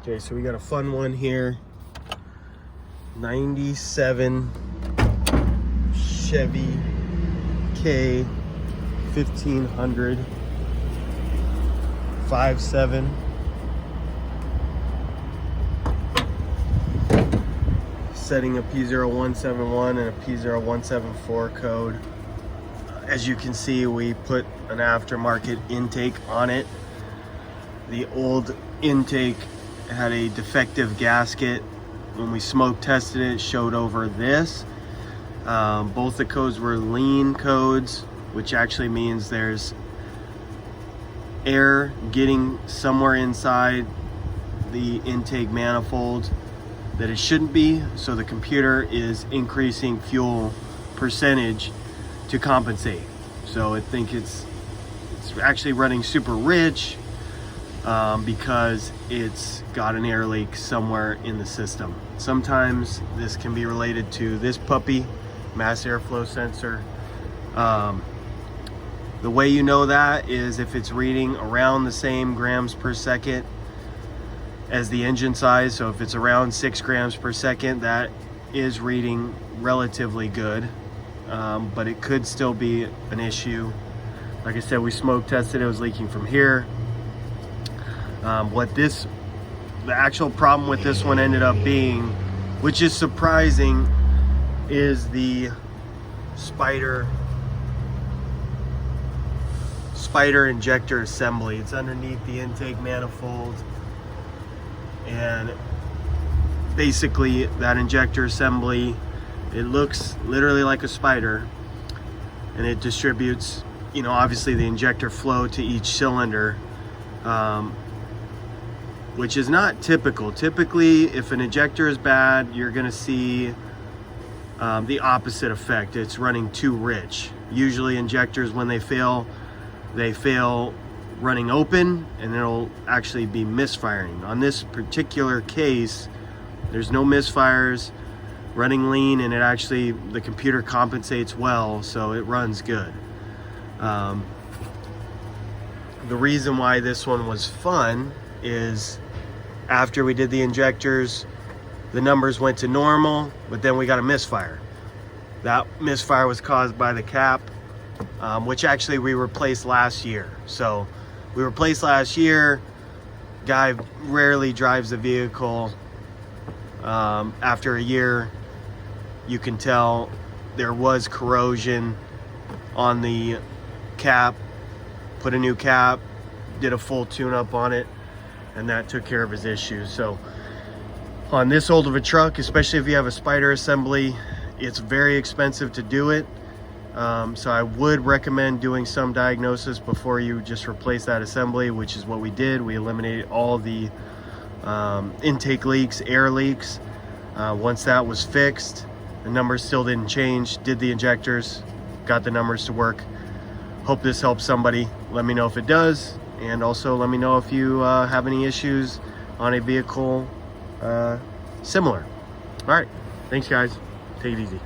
Okay, so we got a fun one here. 97 Chevy K1500 5.7. Setting a P0171 and a P0174 code. As you can see, we put an aftermarket intake on it. The old intake had a defective gasket. When we smoke tested it, showed over this. Both the codes were lean codes, which actually means there's air getting somewhere inside the intake manifold that it shouldn't be, so the computer is increasing fuel percentage to compensate. So I think it's actually running super rich because it's got an air leak somewhere in the system. Sometimes this can be related to this puppy, mass airflow sensor. The way you know that is if it's reading around the same grams per second as the engine size. So if it's around 6 grams per second, that is reading relatively good, but it could still be an issue. Like I said, we smoke tested, it was leaking from here. The actual problem with this one ended up being, which is surprising, is the spider injector assembly. It's underneath the intake manifold, and basically that injector assembly, it looks literally like a spider, and it distributes, you know, obviously the injector flow to each cylinder, which is not typical. Typically, if an injector is bad, you're going to see the opposite effect. It's running too rich. Usually injectors, when they fail running open, and it'll actually be misfiring. On this particular case, there's no misfires, running lean, and the computer compensates well, so it runs good. The reason why this one was fun is after we did the injectors, the numbers went to normal, but then we got a misfire. That misfire was caused by the cap, which actually we replaced last year. So we replaced last year. Guy rarely drives the vehicle. After a year, you can tell there was corrosion on the cap. Put a new cap, did a full tune-up on it, and that took care of his issues. So on this old of a truck, especially if you have a spider assembly, it's very expensive to do it. So I would recommend doing some diagnosis before you just replace that assembly, which is what we did. We eliminated all the intake leaks, air leaks. Once that was fixed, the numbers still didn't change, did the injectors, got the numbers to work. Hope this helps somebody. Let me know if it does, and also let me know if you have any issues on a vehicle similar. All right, thanks guys, take it easy.